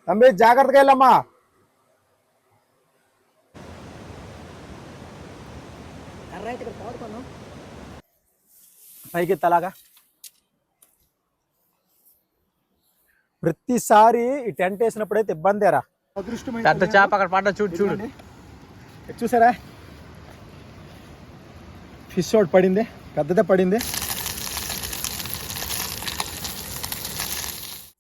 తమ్మి జాగ్రత్తగా వెళ్ళమ్మా. పైకి ఎత్తలాగా. ప్రతిసారి ఈ టెంట్ వేసినప్పుడైతే ఇబ్బందేరా. పెద్ద చేప అక్కడ పడ్డ చూడు చూసారా, ఫిష్ ఒకటి పడింది, పెద్దదే పడింది.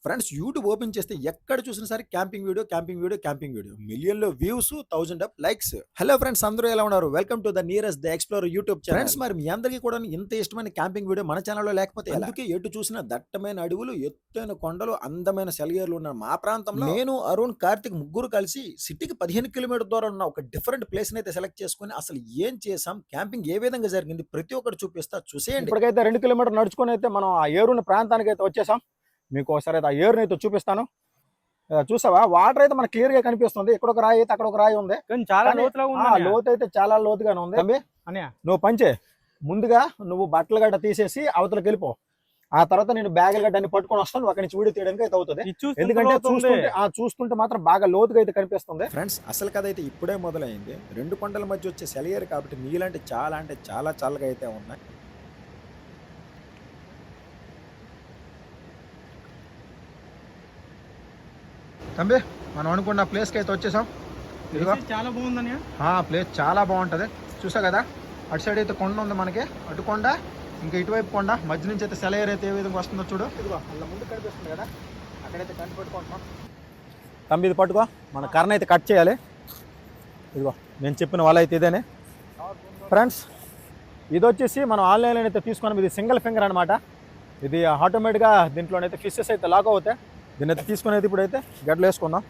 ఫ్రెండ్స్, యూట్యూబ్ ఓపెన్ చేస్తే ఎక్కడ చూసినా సరే క్యాంపింగ్ వీడియో మిలియన్లో వ్యూస్, 1000 లైక్స్. హలో ఫ్రెండ్స్, అందరూ ఎలా ఉన్నారు? Welcome to the nearest the explorer YouTube channel. Friends, మరి మీ అందరికీ కూడా ఇంత ఇష్టమైన క్యాంపింగ్ వీడియో మన ఛానల్లో లేకపోతే అందుకే ఎటు చూసిన దట్టమైన అడవులు, ఎత్తైన కొండలు, అందమైన సెలయేర్లు ఉన్న మా ప్రాంతంలో నేను, అరుణ్, కార్తిక్ ముగ్గురు కలిసి సిటీకి 15 కిలోమీటర్ దూరం ఉన్న ఒక డిఫరెంట్ ప్లేస్ అయితే సెలెక్ట్ చేసుకుని అసలు ఏం చేసాం, క్యాంపింగ్ ఏ విధంగా జరిగింది ప్రతి ఒక్కటి చూపిస్తా, చూసేయండి. ఇప్పటికైతే 2 కిలోమీటర్లు నడుచుకుని అయితే మనం ఆ ఏరున్న ప్రాంతానికి అయితే వచ్చేసాం. మీకు ఒకసారి అయితే ఆ ఏరుని అయితే చూపిస్తాను. చూసావా, వాటర్ అయితే మనకు క్లియర్ గా కనిపిస్తుంది. ఇక్కడ ఒక రాయి అయితే అక్కడ ఒక రాయి ఉంది, చాలా లోతు అయితే చాలా లోతుగానే ఉంది. నువ్వు పంచే ముందుగా నువ్వు బట్టలు గడ్డ తీసేసి అవతలకి వెళ్ళిపో. ఆ తర్వాత నేను బ్యాగులు గడ్డ అన్ని పట్టుకొని వస్తాను. అక్కడి నుంచి వీడియో తీయడానికి అయితే అవుతుంది. ఎందుకంటే చూస్తుంటే మాత్రం బాగా లోతుగా అయితే కనిపిస్తుంది. ఫ్రెండ్స్, అసలు కథ అయితే ఇప్పుడే మొదలైంది. 2 కొండల మధ్య వచ్చే సెలయేరు కాబట్టి నీళ్ళంటే చాలా చల్లగా అయితే ఉన్నాయి. తంబి, మనం అనుకున్న ప్లేస్కి అయితే వచ్చేసాం. చాలా బాగుందని ప్లేస్ చాలా బాగుంటుంది. చూసా కదా, అటు సైడ్ అయితే కొండ ఉంది మనకి, అటు కొండ, ఇంకా ఇటువైపు కొండ, మధ్య నుంచి అయితే సెలయేరు అయితే ఏ విధంగా వస్తుందో చూడు. ఇదిగో అలా ముందు కనిపిస్తుంది కదా, అక్కడైతే కంటి పెట్టుకుంటున్నాం. తంబి, ఇది పట్టుకో, మన కర్ర అయితే కట్ చేయాలి. ఇదిగో నేను చెప్పిన వల అయితే ఇదేనే. ఫ్రెండ్స్, ఇది వచ్చేసి మనం ఆన్లైన్లో అయితే తీసుకున్నాం. ఇది సింగిల్ ఫింగర్ అనమాట. ఇది ఆటోమేటిక్గా దీంట్లోనైతే ఫిషెస్ అయితే లాక్ అవుతాయి. దీన్ని అయితే తీసుకుని అయితే ఇప్పుడైతే గడ్డలు వేసుకుందాం.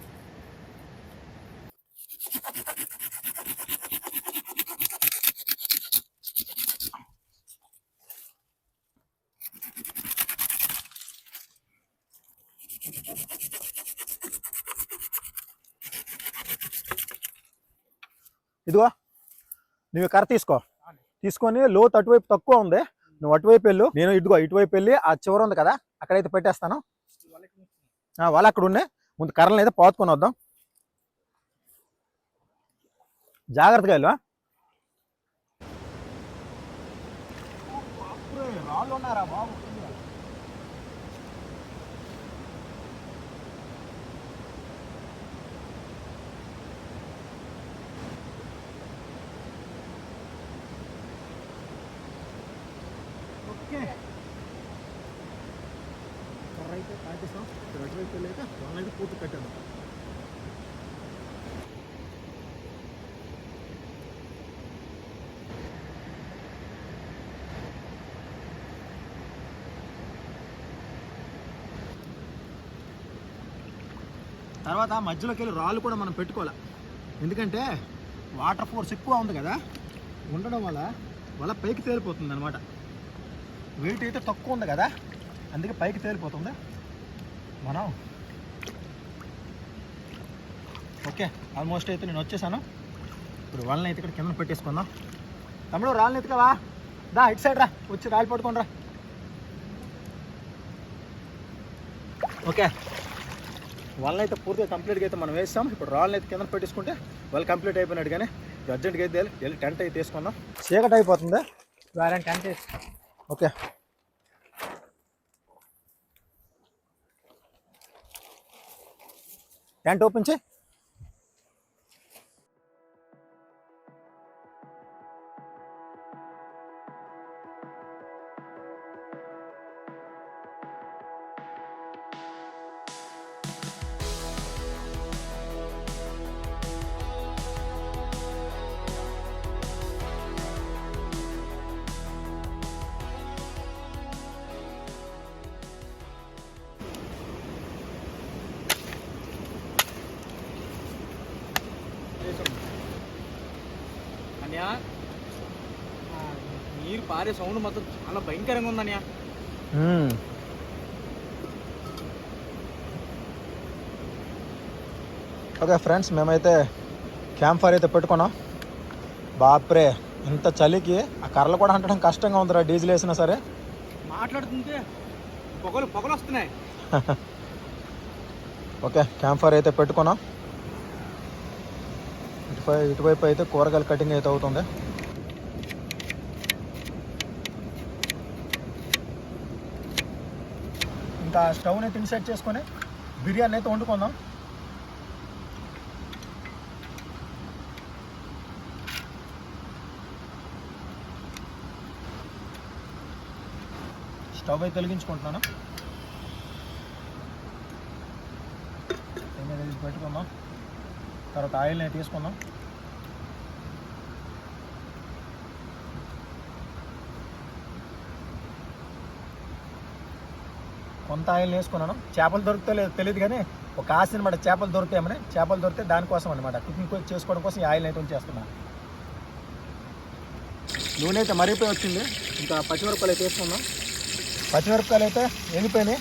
ఇదిగో నువ్వు కర్ర తీసుకొని లోతు అటువైపు తక్కువ ఉంది, నువ్వు అటువైపు వెళ్ళు, నేను ఇటువైపు వెళ్ళి ఆ చివర ఉంది కదా అక్కడైతే పెట్టేస్తాను. వాళ్ళు అక్కడ ఉన్నాయి, ముందు కర్రలను అయితే పోతుకొని వద్దాం. జాగ్రత్తగా వెళ్ళు. రాళ్ళు ఉన్నారా బాబు? ఓకే, అయితే కాటేసాం. అటువైపు వెళ్ళాక వాళ్ళైతే పూర్తి కట్టాను. తర్వాత మధ్యలోకి వెళ్ళి రాళ్ళు కూడా మనం పెట్టుకోవాలి. ఎందుకంటే వాటర్ ఫోర్స్ ఎక్కువ ఉంది కదా, ఉండడం వల్ల పైకి తేలిపోతుంది అనమాట. వెయిట్ అయితే తక్కువ ఉంది కదా, అందుకే పైకి తేలిపోతుంది. మనం ఓకే, ఆల్మోస్ట్ అయితే నేను వచ్చేసాను. ఇప్పుడు వాళ్ళని అయితే ఇక్కడ కింద పెట్టేసుకుందాం. తమ్ముడు, రాళ్ళని ఎత్తుకవా, దా ఇటు సైడ్ రా, వచ్చి రాళ్ళు పట్టుకోండి రా. ఓకే, వాళ్ళని అయితే పూర్తిగా కంప్లీట్గా అయితే మనం వేస్తాం. ఇప్పుడు రాళ్ళని అయితే కింద పెట్టేసుకుంటే వాళ్ళు కంప్లీట్ అయిపోయినట్టు. కానీ అర్జెంట్గా అయితే వెళ్ళి టెంట్ అయితే వేసుకుందాం. చీకటి అయిపోతుంది. టెంట్ ఓకే, టెంట్ ఓపెన్ చేయి. అన్యా, నీరు పారే సౌండ్ మొత్తం చాలా భయంకరంగా ఉందన్యా. ఓకే ఫ్రెండ్స్, మేమైతే క్యాంప్ ఫైర్ అయితే పెట్టుకున్నాం. బాప్రే, ఇంత చలికి ఆ కర్రలు కూడా అంటడం కష్టంగా ఉందిరా, డీజిల్ వేసినా సరే. మాట్లాడుతుంటే పొగలు వస్తున్నాయి. ఓకే, క్యాంప్ ఫైర్ అయితే పెట్టుకున్నాం. ఇటువైపు అయితే కూరగాయల కటింగ్ అయితే అవుతుంది. ఇంకా స్టవ్ని అయితే ఇన్సెట్ చేసుకొని బిర్యానీ అయితే వండుకుందాం. స్టవ్ అయితే వెలిగించుకుంటున్నాను. పెట్టుకుందాం. తర్వాత ఆయిల్ని అయితే తీసుకుందాం. కొంత ఆయిల్ వేసుకున్నాను. చేపలు దొరికితే లేదు తెలియదు కానీ ఒక ఆశ అనమాట, చేపలు దొరుకుతాయమని. చేపలు దొరికితే దానికోసం అనమాట, కుకింగ్ చేసుకోవడం కోసం ఈ ఆయిల్ అయితే ఉంచేస్తున్నాను. నూనె అయితే మరిగిపోయి వచ్చింది. ఇంకా పచ్చిమిరపకాయలు అయితే వేసుకుందాం. పచ్చిమిరపకాయలు అయితే వెళ్ళిపోయినాయి.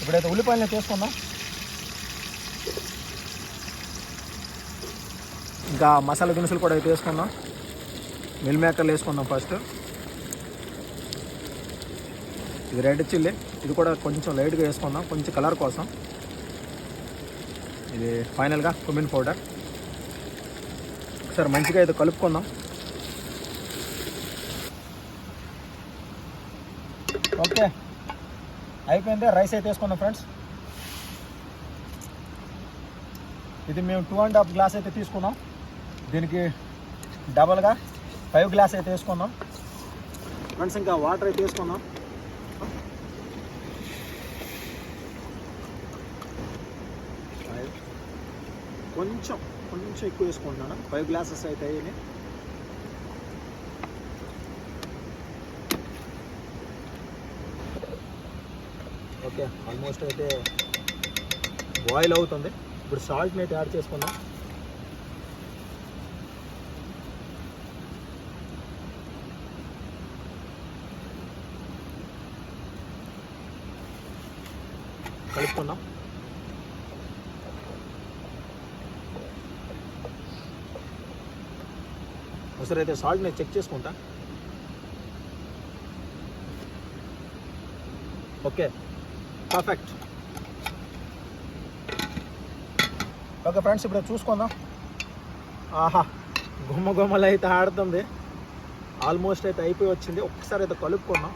ఇప్పుడైతే ఉల్లిపాయలు అయితే వేసుకుందాం. ఇంకా మసాలా దినుసులు కూడా అయితే వేసుకుందాం. మిల్ మేకర్లు వేసుకుందాం ఫస్ట్. ఇది రెడ్ చిల్లీ, ఇది కూడా కొంచెం లైట్గా వేసుకుందాం, కొంచెం కలర్ కోసం. ఇది ఫైనల్గా కుమిన్ పౌడర్. ఒకసారి మంచిగా అయితే కలుపుకుందాం. ఓకే, అయిపోయింది. రైస్ అయితే వేసుకుందాం ఫ్రెండ్స్. ఇది మేము 2.5 గ్లాస్ అయితే తీసుకున్నాం. దీనికి డబల్గా 5 గ్లాస్ అయితే వేసుకుందాం ఫ్రెండ్స్. ఇంకా వాటర్ అయితే వేసుకుందాం. కొంచెం ఎక్కువ వేసుకుంటున్నాను. 5 గ్లాసెస్ అయితే అయ్యాయి. ఓకే, ఆల్మోస్ట్ అయితే బాయిల్ అవుతుంది. ఇప్పుడు సాల్ట్ని అయితే యాడ్ చేసుకుందాం. కలుపుకుందాం. ఒకసారి అయితే సాల్ట్ నేను చెక్ చేసుకుంటా. Okay, perfect. ఓకే ఫ్రెండ్స్, ఇప్పుడు చూసుకుందాం. ఆహా, గుమ్మలు అయితే ఆడుతుంది. ఆల్మోస్ట్ అయితే అయిపోయి వచ్చింది. ఒక్కసారి అయితే కలుపుకుందాం.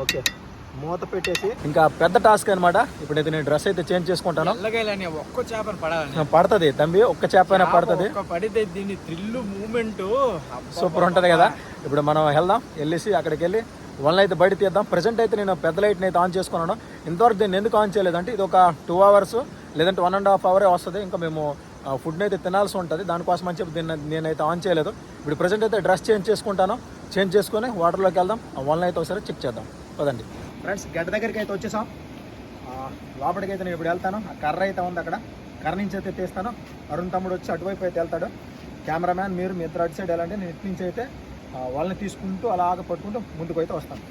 ఓకే, మూత పెట్టేసి ఇంకా పెద్ద టాస్క్ అనమాట. ఇప్పుడైతే నేను డ్రెస్ అయితే చేంజ్ చేసుకుంటాను. ఒక్క చేపని పడాలి. పడుతుంది తంబి, ఒక్క చేప అయినా పడుతుంది. పడితే దీని థ్రిల్ మూమెంట్ సూపర్ ఉంటుంది కదా. ఇప్పుడు మనం వెళ్దాం, వెళ్ళేసి అక్కడికి వెళ్ళి వన్ అయితే బయట తీద్దాం. ప్రజెంట్ అయితే నేను పెద్ద లైట్ని అయితే ఆన్ చేసుకున్నాను. ఇంతవరకు దీన్ని ఎందుకు ఆన్ చేయలేదంటే ఇది ఒక 2 hours లేదంటే 1.5 hour వస్తుంది. ఇంకా మేము ఫుడ్ని అయితే తినాల్సి ఉంటుంది. దానికోసం అని చెప్పి దీన్ని నేనైతే ఆన్ చేయలేదు. ఇప్పుడు ప్రజెంట్ అయితే డ్రెస్ చేంజ్ చేసుకుంటాను. చేంజ్ చేసుకొని వాటర్లోకి వెళ్దాం. ఆ వన్ అయితే ఒకసారి చెక్ చేద్దాం. పదండి ఫ్రెండ్స్, గడ్డ దగ్గరికి అయితే వచ్చేసాం. లోపలికి అయితే నేను ఇప్పుడు వెళ్తాను. ఆ కర్ర అయితే ఉంది అక్కడ, కర్ర నుంచి అయితే తీస్తాను. అరుణ్ తమ్ముడు వచ్చి అటువైపు అయితే వెళ్తాడు. కెమెరామ్యాన్ మీరు మీ ఇద్దరు అటు సైడ్ వెళ్ళండి. నేను ఇటు నుంచి అయితే వాళ్ళని తీసుకుంటూ అలాగ పట్టుకుంటూ ముందుకు అయితే వస్తాను.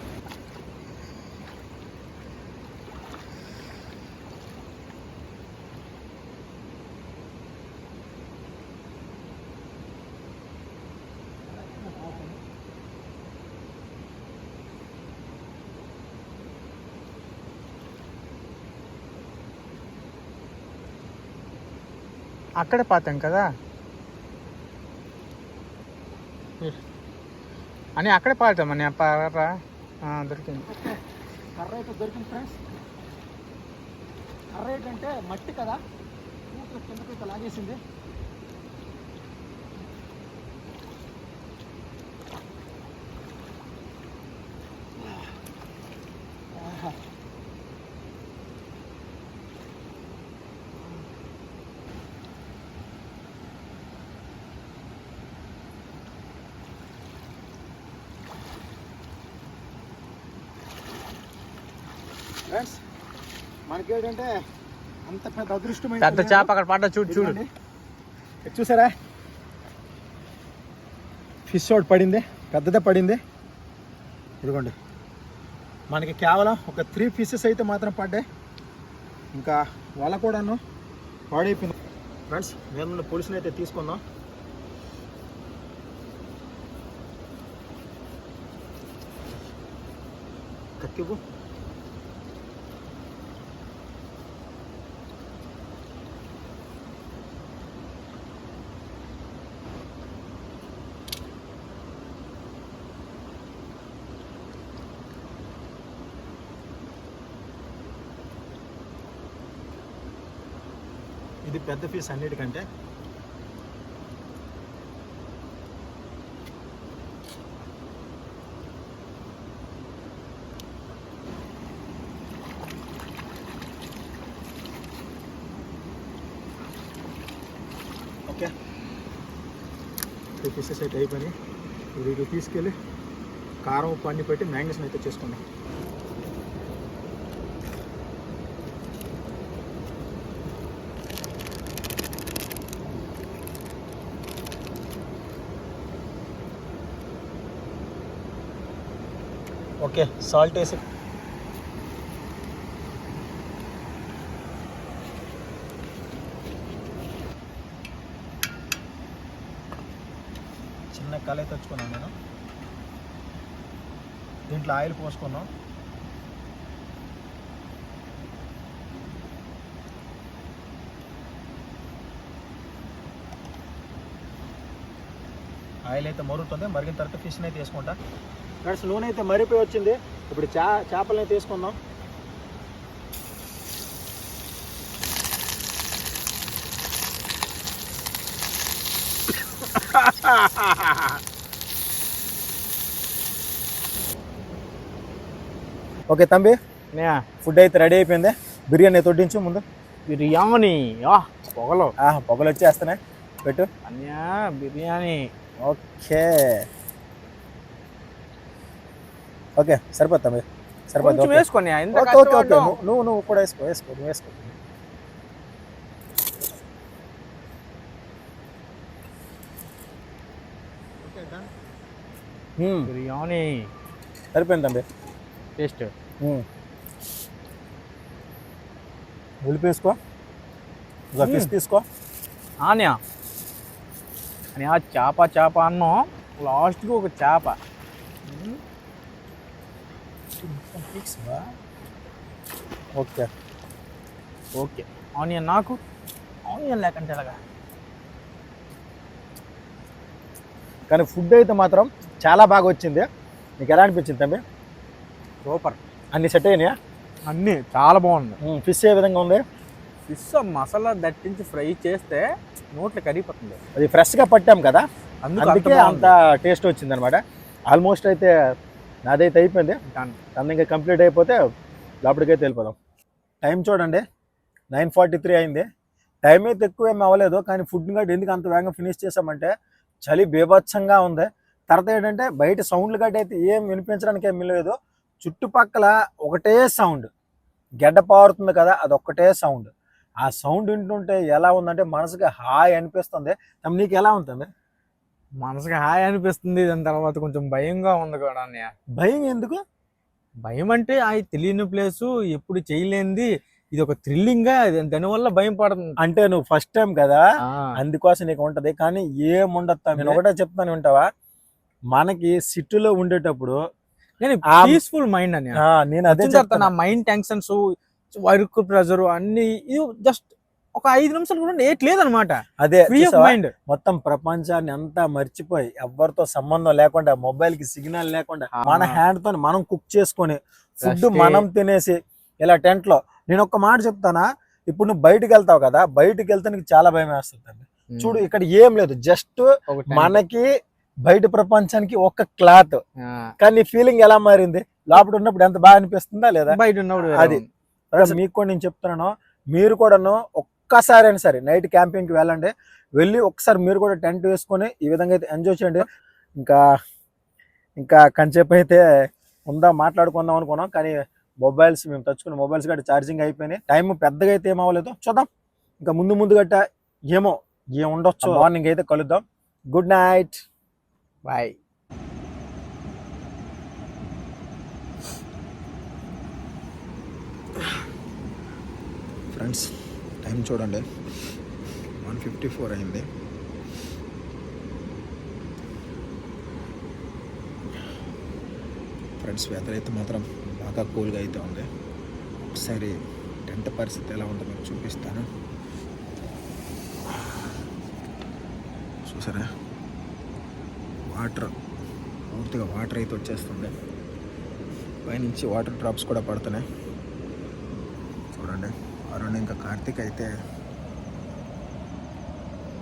అక్కడే పాతాం కదా అని, అక్కడే పాతామని దొరికింది. కర్ర అయితే దొరికింది ఫ్రెండ్స్. కర్ర ఏంటంటే మట్టి కదా, కిందకి అయితే లాగేసింది. ఫ్రెండ్స్, మనకేంటంటే అంత పెద్ద అదృష్టమైన పెద్ద చేప అక్కడ పడ్డా చూడండి. చూసారా, ఫిష్ ఒకటి పడింది, పెద్దదే పడింది. ఇదిగోండి, మనకి కేవలం ఒక 3 pieces అయితే మాత్రం పడ్డాయి. ఇంకా వాళ్ళ కూడాను పాడైపోయింది. ఫ్రెండ్స్, మేము పులుసుని అయితే తీసుకుందాం. కత్తివ్వు. ఇది పెద్ద పీస్ అన్నిటికంటే. ఓకే, 3 పీసెస్ అయితే అయిపోయినాయి. ఇది తీసుకెళ్ళి కారం ఉప్పు అన్ని పెట్టి మ్యాగ్నేషన్ అయితే చేసుకున్నాం. ఓకే, సాల్ట్ వేసి చిన్న కళాయి తెచ్చుకున్నాను నేను. దీంట్లో ఆయిల్ పోసుకున్నాం. ఆయిల్ అయితే మరుగుతుంది. మరిగిన తర్వాత ఫిష్ని అయితే వేసుకుంటా. ఫ్రెండ్స్, నూనె అయితే మరిపోయి వచ్చింది. ఇప్పుడు చేపలని అయితే వేసుకుందాం. ఓకే తంబి, ఫుడ్ అయితే రెడీ అయిపోయింది. బిర్యానీ అయితే వడ్డించు ముందు. బిర్యానీ పొగలు పొగలు వచ్చేస్తున్నాయి. పెట్టు అన్యా బిర్యానీ. ఓకే ఓకే, సరిపోద్ది తంబి, సరిపోద్ది. వేసుకొని ఓకే ఓకే ఓకే, నువ్వు కూడా వేసుకో నువ్వు వేసుకో. బిర్యానీ సరిపోయింది తంబి. టేస్ట్ ఉల్లిపి వేసుకో, ఒక ఫిష్ తీసుకో. ఆనియా అని ఆ చేప అన్నం లాస్ట్కి ఒక చేప. ఓకే ఓకే, ఆనియన్ నాకు ఆనియన్ లేకంటే ఎలాగా. కానీ ఫుడ్ అయితే మాత్రం చాలా బాగా వచ్చింది. నీకు ఎలా అనిపించింది తంబి? సూపర్, అన్ని సెట్ అయినాయా? అన్నీ చాలా బాగుంది. ఫిష్ ఏ విధంగా ఉంది? ఫిష్ మసాలా దట్టించి ఫ్రై చేస్తే నోట్లో కరిగిపోతుంది. అది ఫ్రెష్గా పట్టాం కదా, అందుకే అంత అంత టేస్ట్ వచ్చింది అనమాట. ఆల్మోస్ట్ అయితే నాదైతే అయిపోయింది. తను ఇంకా కంప్లీట్ అయిపోతే లోపలికైతే వెళ్ళిపోదాం. టైం చూడండి, 9:43 అయింది. టైం అయితే ఎక్కువ ఏమి అవ్వలేదు. కానీ ఫుడ్ గట్టి ఎందుకు అంత వేగంగా ఫినిష్ చేసామంటే చలి బీభత్సంగా ఉంది. తర్వాత ఏంటంటే బయట సౌండ్లు గట్టి అయితే ఏం వినిపించడానికి ఏం లేదు. చుట్టుపక్కల ఒకటే సౌండ్, గెడ్డ పారుతుంది కదా, అదొక్కటే సౌండ్. ఆ సౌండ్ వింటుంటే ఎలా ఉందంటే మనసుకి హాయ్ అనిపిస్తుంది. నీకు ఎలా ఉంటుంది? మనసుకి హాయ్ అనిపిస్తుంది. దాని తర్వాత కొంచెం భయంగా ఉంది కూడా. భయం ఎందుకు? భయం అంటే అది తెలియని ప్లేసు, ఎప్పుడు చేయలేనిది, ఇది ఒక థ్రిల్లింగ్ గా, దానివల్ల భయం పడుతుంది. అంటే నువ్వు ఫస్ట్ టైం కదా, అందుకోసం నీకు ఉంటది. కానీ ఏముండదు. నేను ఒకటే చెప్తాను, వింటావా? మనకి సిటీలో ఉండేటప్పుడు నేను పీస్ఫుల్ మైండ్ అని నేను అదే నా మైండ్ టెన్షన్స్, వర్క్ ప్రెజర్ అన్ని జస్ట్ ఒక 5 నిమిషాలు కూడా ఏట్లేదనమాట. అదే ఫ్రీ ఆఫ్ మైండ్. మొత్తం ప్రపంచాన్ని అంతా మర్చిపోయి, ఎవరితో సంబంధం లేకుండా, మొబైల్ కి సిగ్నల్ లేకుండా, మన హ్యాండ్ తో మనం కుక్ చేసుకొని ఫుడ్ మనం తినేసి ఇలా టెంట్ లో. నేను ఒక్క మాట చెప్తానా, ఇప్పుడు నువ్వు బయటకు వెళ్తావు కదా, బయటకు వెళ్తే నీకు చాలా భయం వేస్తుంది. చూడు, ఇక్కడ ఏం లేదు, జస్ట్ మనకి బయట ప్రపంచానికి ఒక క్లాత్. కానీ ఫీలింగ్ ఎలా మారింది? లోపల ఉన్నప్పుడు ఎంత బాగా అనిపిస్తుందా లేదా? బయట ఉన్నప్పుడు అది మీకు కూడా నేను చెప్తున్నాను. మీరు కూడాను ఒక్కసారి అయినా సరే నైట్ క్యాంపింగ్కి వెళ్ళండి. వెళ్ళి ఒక్కసారి మీరు కూడా టెంట్ వేసుకొని ఈ విధంగా అయితే ఎంజాయ్ చేయండి. ఇంకా కంచేపు అయితే మాట్లాడుకుందాం అనుకున్నాం. కానీ మొబైల్స్ మేము తెచ్చుకున్న మొబైల్స్ గట్ట ఛార్జింగ్ అయిపోయినాయి. టైం పెద్దగా అయితే ఏమవ్వలేదు. చూద్దాం, ఇంకా ముందు గట్ట ఏముండొచ్చు. మార్నింగ్ అయితే కలుద్దాం. Good night, bye. Friends, time చూడండి, 1:54 అయింది. ఫ్రెండ్స్, వెదర్ అయితే మాత్రం బాగా కూల్గా అయితే ఉంది. ఒకసారి టెంట్ పరిస్థితి ఎలా ఉందో మీకు చూపిస్తాను. చూసారా, పూర్తిగా వాటర్ అయితే వచ్చేస్తుంది. పైనుంచి వాటర్ డ్రాప్స్ కూడా పడుతున్నాయి. చూడండి, అరుణ్ ఇంకా కార్తీక్ అయితే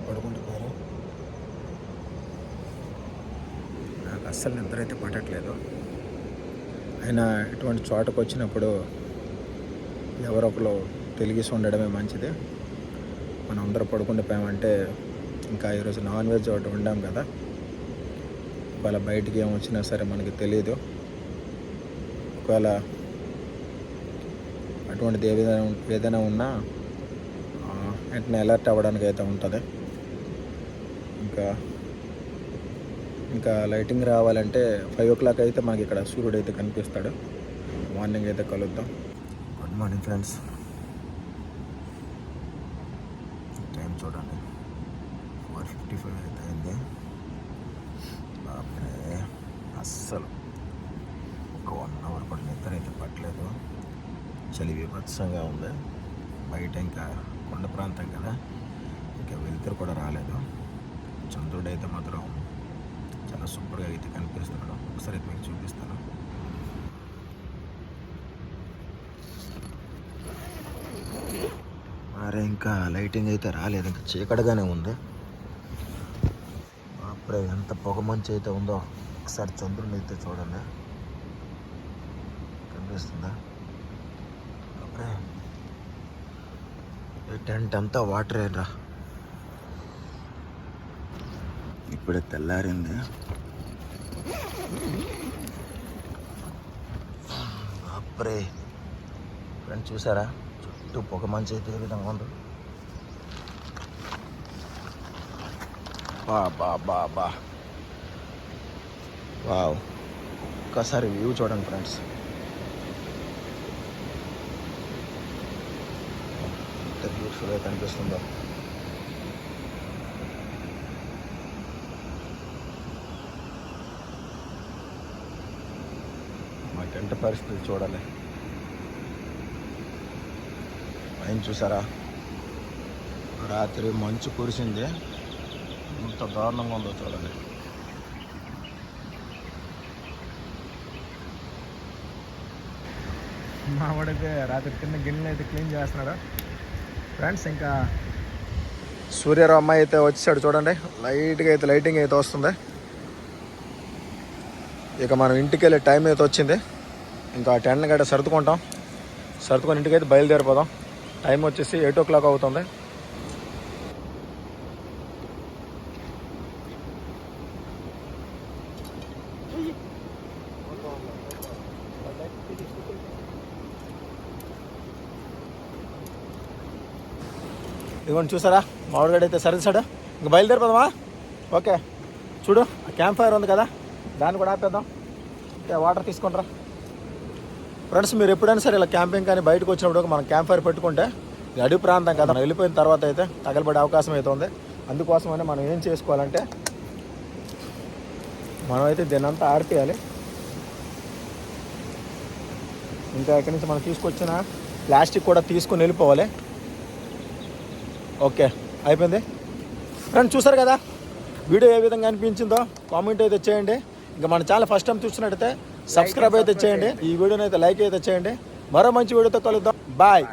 పడుకుంటున్నారు. నాకు అస్సలు నిద్ర అయితే పట్టట్లేదు. అయినా ఇటువంటి చోటకు వచ్చినప్పుడు ఎవరొకరు తెలిగిసి ఉండడమే మంచిది. మనం అందరూ పడుకుండిపోయామంటే ఇంకా ఈరోజు నాన్ వెజ్ ఒకటి వండాం కదా, ఒకవేళ బయటికి ఏం వచ్చినా సరే మనకి తెలియదు. ఒకవేళ అటువంటిది ఏదైనా ఉన్నా వెంటనే అలర్ట్ అవ్వడానికి అయితే ఉంటుంది. ఇంకా లైటింగ్ రావాలంటే 5 o'clock అయితే మనకి ఇక్కడ సూర్యుడు అయితే కనిపిస్తాడు. మార్నింగ్ అయితే కలుద్దాం. Good morning friends. టైం చూడండి, 4:55 అయితే అయింది. బాబే, అస్సలు ఒక 1 hour కూడా నిద్ర అయితే పట్టలేదు. చలి విభత్సంగా ఉంది. బయట ఇంకా కొండ ప్రాంతం కదా, ఇంకా వెలుతురు కూడా రాలేదు. చంద్రుడు అయితే మాత్రం చాలా సూపర్గా అయితే కనిపిస్తున్నాడు. ఒకసారి అయితే మీకు చూపిస్తాను. అరే, ఇంకా లైటింగ్ అయితే రాలేదు, ఇంకా చీకటిగానే ఉంది. అప్పుడే ఎంత పొగ మంచి అయితే ఉందో ఒకసారి చంద్రుని అయితే చూడండి, కనిపిస్తుందా? అప్పుడే ఈ టెంట్ అంతా వాటర్ రా. ఇప్పుడే తెల్లారింది. అప్పుడే ఫ్రెండ్స్ చూసారా, చుట్టూ పొగ మంచి అయితే ఏ విధంగా ఉంది. బా వావ్, ఒక్కసారి వ్యూ చూడండి ఫ్రెండ్స్. ఎంత బ్యూటిఫుల్గా కనిపిస్తుందో. మా టెంట్ పరిస్థితి చూడాలి. పైన చూసారా, రాత్రి మంచు కురిసింది, ఎంత దారుణంగా ఉందో చూడండి. మా వాడితే రాత్రి కింద గిన్నెలు అయితే క్లీన్ చేస్తున్నాడు ఫ్రెండ్స్. ఇంకా సూర్యరావు అమ్మాయి అయితే వచ్చాడు చూడండి. లైట్గా అయితే లైటింగ్ అయితే వస్తుంది. ఇక మనం ఇంటికి వెళ్ళే టైం అయితే వచ్చింది. ఇంకా టెంట్ గట్ట సర్దుకొని ఇంటికి అయితే బయలుదేరిపోదాం. టైం వచ్చేసి 8 o'clock అవుతుంది. ఇదిగోండి చూసారా, మామిడిగడ్డ అయితే సరిసాడు. ఇంక బయలుదేరిపోదామా? ఓకే, చూడు ఆ క్యాంప్ ఫైర్ ఉంది కదా, దాన్ని కూడా ఆపేద్దాం. వాటర్ తీసుకుంటారా ఫ్రెండ్స్. మీరు ఎప్పుడైనా సరే ఇలా క్యాంపింగ్ కానీ బయటకు వచ్చినప్పుడు మనం క్యాంప్ ఫైర్ పెట్టుకుంటే, ఇది అడవి ప్రాంతం కదా, మనం వెళ్ళిపోయిన తర్వాత అయితే తగలబడే అవకాశం అయితే ఉంది. అందుకోసమనే మనం ఏం చేసుకోవాలంటే, మనమైతే దీన్నంతా ఆర్పేయాలి. ఇంకా ఇక్కడి నుంచి మనం తీసుకొచ్చిన ప్లాస్టిక్ కూడా తీసుకొని వెళ్ళిపోవాలి. ఓకే, అయిపోయింది ఫ్రెండ్స్. చూసారు కదా వీడియో ఏ విధంగా అనిపించిందో కామెంట్ అయితే చేయండి. ఇంకా మన ఛానల్ ఫస్ట్ టైం చూసినట్టయితే సబ్స్క్రైబ్ అయితే చేయండి. ఈ వీడియోని అయితే లైక్ అయితే చేయండి. మరో మంచి వీడియోతో కలుద్దాం. బాయ్.